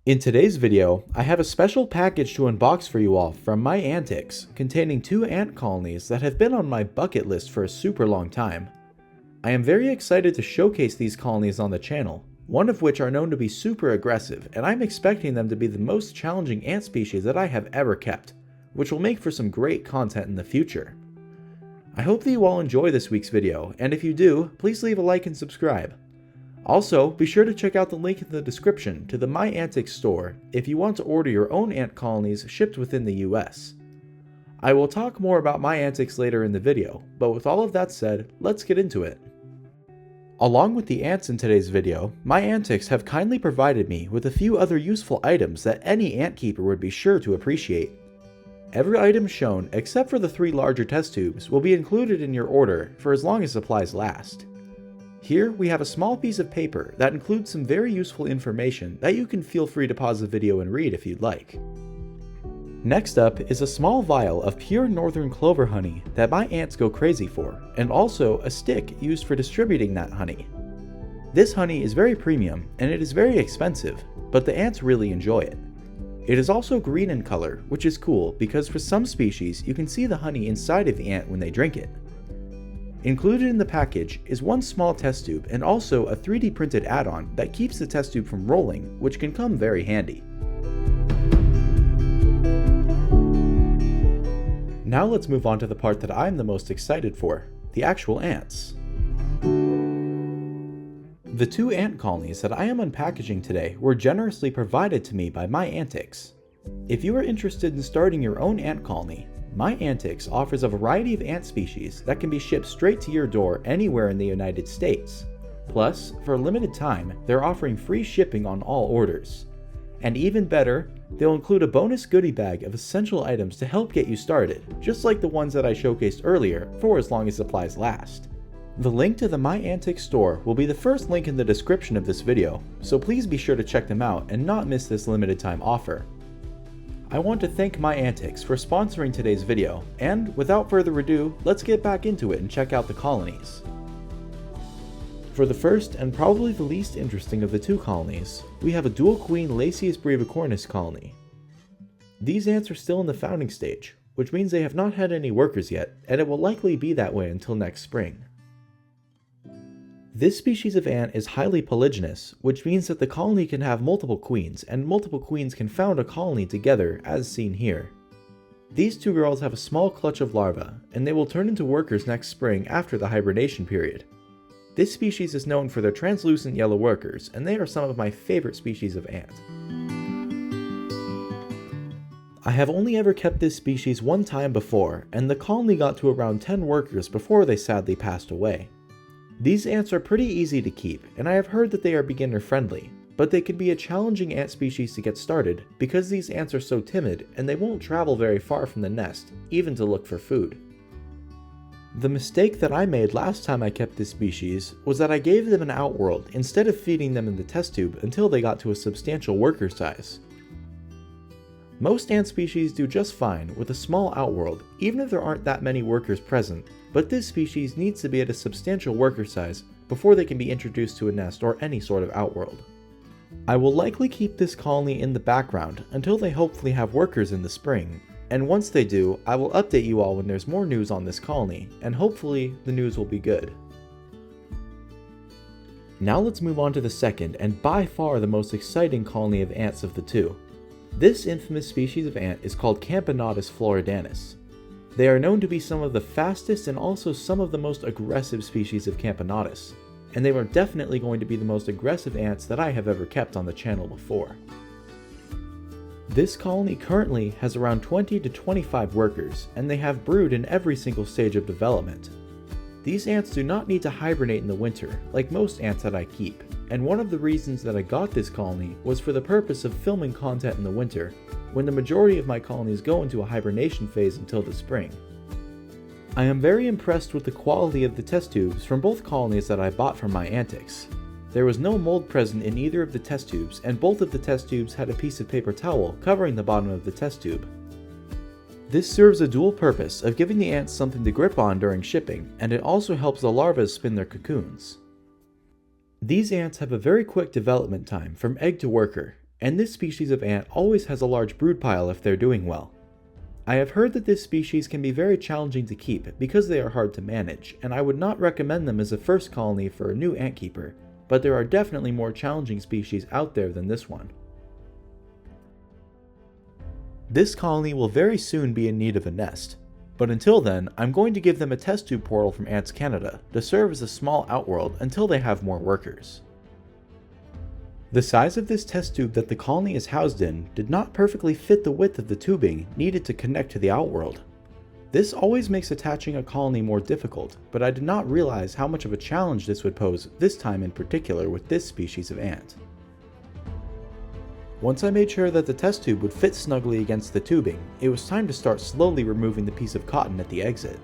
In today's video, I have a special package to unbox for you all from My Antics, containing 2 ant colonies that have been on my bucket list for a super long time. I am very excited to showcase these colonies on the channel, one of which are known to be super aggressive, and I'm expecting them to be the most challenging ant species that I have ever kept, which will make for some great content in the future. I hope that you all enjoy this week's video, and if you do, please leave a like and subscribe. Also, be sure to check out the link in the description to the My Antics store if you want to order your own ant colonies shipped within the US. I will talk more about My Antics later in the video, but with all of that said, let's get into it. Along with the ants in today's video, My Antics have kindly provided me with a few other useful items that any ant keeper would be sure to appreciate. Every item shown, except for the 3 larger test tubes, will be included in your order for as long as supplies last. Here we have a small piece of paper that includes some very useful information that you can feel free to pause the video and read if you'd like. Next up is a small vial of pure northern clover honey that my ants go crazy for, and also a stick used for distributing that honey. This honey is very premium and it is very expensive, but the ants really enjoy it. It is also green in color, which is cool because for some species you can see the honey inside of the ant when they drink it. Included in the package is one small test tube and also a 3D printed add-on that keeps the test tube from rolling, which can come very handy. Now let's move on to the part that I'm the most excited for, the actual ants. The 2 ant colonies that I am unpackaging today were generously provided to me by My Antics. If you are interested in starting your own ant colony, My Antics offers a variety of ant species that can be shipped straight to your door anywhere in the United States. Plus, for a limited time, they're offering free shipping on all orders. And even better, they'll include a bonus goodie bag of essential items to help get you started, just like the ones that I showcased earlier, for as long as supplies last. The link to the My Antics store will be the first link in the description of this video, so please be sure to check them out and not miss this limited time offer. I want to thank My Antics for sponsoring today's video, and without further ado, let's get back into it and check out the colonies. For the first and probably the least interesting of the 2 colonies, we have a dual queen Lasius brevicornis colony. These ants are still in the founding stage, which means they have not had any workers yet, and it will likely be that way until next spring. This species of ant is highly polygynous, which means that the colony can have multiple queens, and multiple queens can found a colony together, as seen here. These 2 girls have a small clutch of larvae, and they will turn into workers next spring after the hibernation period. This species is known for their translucent yellow workers, and they are some of my favorite species of ant. I have only ever kept this species one time before, and the colony got to around 10 workers before they sadly passed away. These ants are pretty easy to keep, and I have heard that they are beginner friendly, but they can be a challenging ant species to get started because these ants are so timid and they won't travel very far from the nest, even to look for food. The mistake that I made last time I kept this species was that I gave them an outworld instead of feeding them in the test tube until they got to a substantial worker size. Most ant species do just fine with a small outworld, even if there aren't that many workers present, but this species needs to be at a substantial worker size before they can be introduced to a nest or any sort of outworld. I will likely keep this colony in the background until they hopefully have workers in the spring, and once they do, I will update you all when there's more news on this colony, and hopefully the news will be good. Now let's move on to the second and by far the most exciting colony of ants of the 2. This infamous species of ant is called Camponotus floridanus. They are known to be some of the fastest and also some of the most aggressive species of Camponotus, and they are definitely going to be the most aggressive ants that I have ever kept on the channel before. This colony currently has around 20 to 25 workers, and they have brood in every single stage of development. These ants do not need to hibernate in the winter, like most ants that I keep, and one of the reasons that I got this colony was for the purpose of filming content in the winter, when the majority of my colonies go into a hibernation phase until the spring. I am very impressed with the quality of the test tubes from both colonies that I bought from My Antics. There was no mold present in either of the test tubes, and both of the test tubes had a piece of paper towel covering the bottom of the test tube. This serves a dual purpose of giving the ants something to grip on during shipping, and it also helps the larvae spin their cocoons. These ants have a very quick development time from egg to worker, and this species of ant always has a large brood pile if they're doing well. I have heard that this species can be very challenging to keep because they are hard to manage, and I would not recommend them as a first colony for a new ant keeper, but there are definitely more challenging species out there than this one. This colony will very soon be in need of a nest, but until then, I'm going to give them a test tube portal from Ants Canada to serve as a small outworld until they have more workers. The size of this test tube that the colony is housed in did not perfectly fit the width of the tubing needed to connect to the outworld. This always makes attaching a colony more difficult, but I did not realize how much of a challenge this would pose this time in particular with this species of ant. Once I made sure that the test tube would fit snugly against the tubing, it was time to start slowly removing the piece of cotton at the exit.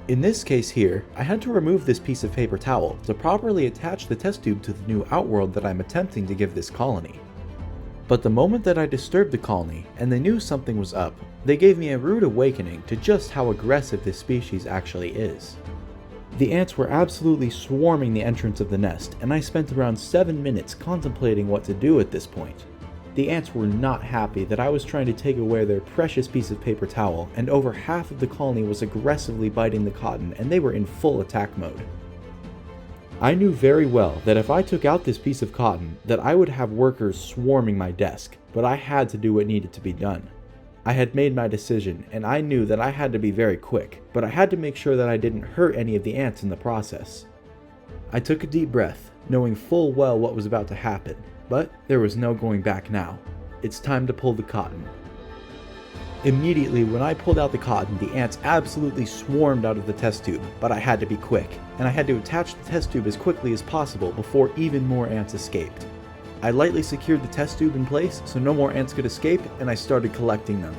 In this case here, I had to remove this piece of paper towel to properly attach the test tube to the new outworld that I'm attempting to give this colony. But the moment that I disturbed the colony and they knew something was up, they gave me a rude awakening to just how aggressive this species actually is. The ants were absolutely swarming the entrance of the nest, and I spent around 7 minutes contemplating what to do at this point. The ants were not happy that I was trying to take away their precious piece of paper towel, and over half of the colony was aggressively biting the cotton, and they were in full attack mode. I knew very well that if I took out this piece of cotton, that I would have workers swarming my desk, but I had to do what needed to be done. I had made my decision, and I knew that I had to be very quick, but I had to make sure that I didn't hurt any of the ants in the process. I took a deep breath, knowing full well what was about to happen, but there was no going back now. It's time to pull the cotton. Immediately when I pulled out the cotton, the ants absolutely swarmed out of the test tube, but I had to be quick, and I had to attach the test tube as quickly as possible before even more ants escaped. I lightly secured the test tube in place so no more ants could escape, and I started collecting them.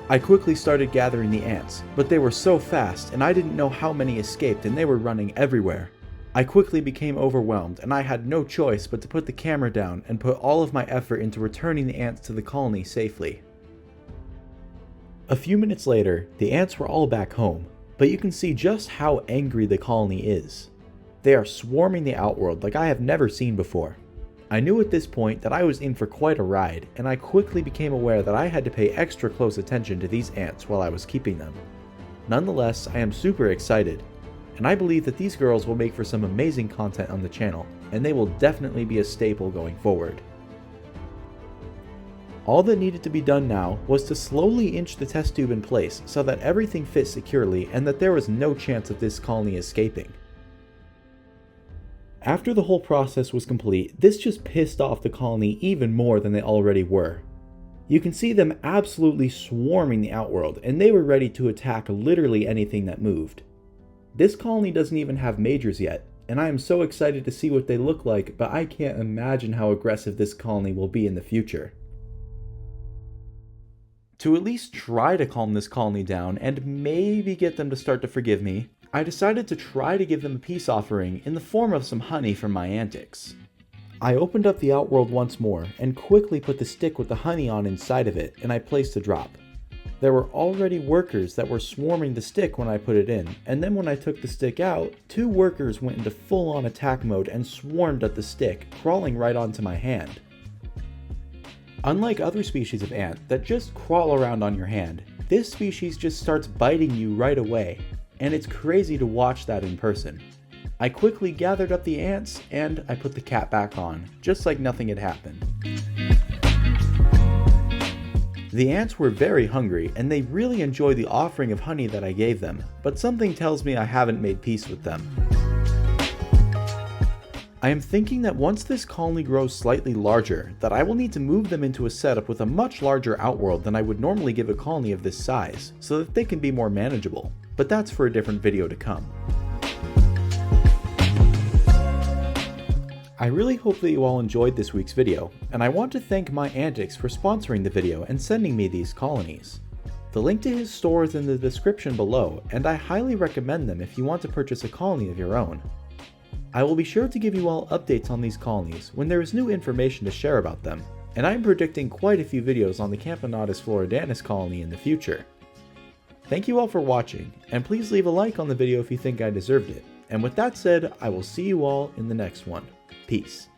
I quickly started gathering the ants, but they were so fast and I didn't know how many escaped and they were running everywhere. I quickly became overwhelmed and I had no choice but to put the camera down and put all of my effort into returning the ants to the colony safely. A few minutes later, the ants were all back home, but you can see just how angry the colony is. They are swarming the outworld like I have never seen before. I knew at this point that I was in for quite a ride, and I quickly became aware that I had to pay extra close attention to these ants while I was keeping them. Nonetheless, I am super excited, and I believe that these girls will make for some amazing content on the channel, and they will definitely be a staple going forward. All that needed to be done now was to slowly inch the test tube in place so that everything fit securely and that there was no chance of this colony escaping. After the whole process was complete, this just pissed off the colony even more than they already were. You can see them absolutely swarming the outworld, and they were ready to attack literally anything that moved. This colony doesn't even have majors yet, and I am so excited to see what they look like, but I can't imagine how aggressive this colony will be in the future. To at least try to calm this colony down and maybe get them to start to forgive me, I decided to try to give them a peace offering in the form of some honey from My Antics. I opened up the outworld once more and quickly put the stick with the honey on inside of it, and I placed a drop. There were already workers that were swarming the stick when I put it in, and then when I took the stick out, 2 workers went into full-on attack mode and swarmed at the stick, crawling right onto my hand. Unlike other species of ant that just crawl around on your hand, this species just starts biting you right away, and it's crazy to watch that in person. I quickly gathered up the ants and I put the cap back on, just like nothing had happened. The ants were very hungry and they really enjoyed the offering of honey that I gave them, but something tells me I haven't made peace with them. I am thinking that once this colony grows slightly larger, that I will need to move them into a setup with a much larger outworld than I would normally give a colony of this size, so that they can be more manageable, but that's for a different video to come. I really hope that you all enjoyed this week's video, and I want to thank My Antics for sponsoring the video and sending me these colonies. The link to his store is in the description below, and I highly recommend them if you want to purchase a colony of your own. I will be sure to give you all updates on these colonies when there is new information to share about them, and I am predicting quite a few videos on the Camponotus floridanus colony in the future. Thank you all for watching, and please leave a like on the video if you think I deserved it. And with that said, I will see you all in the next one. Peace.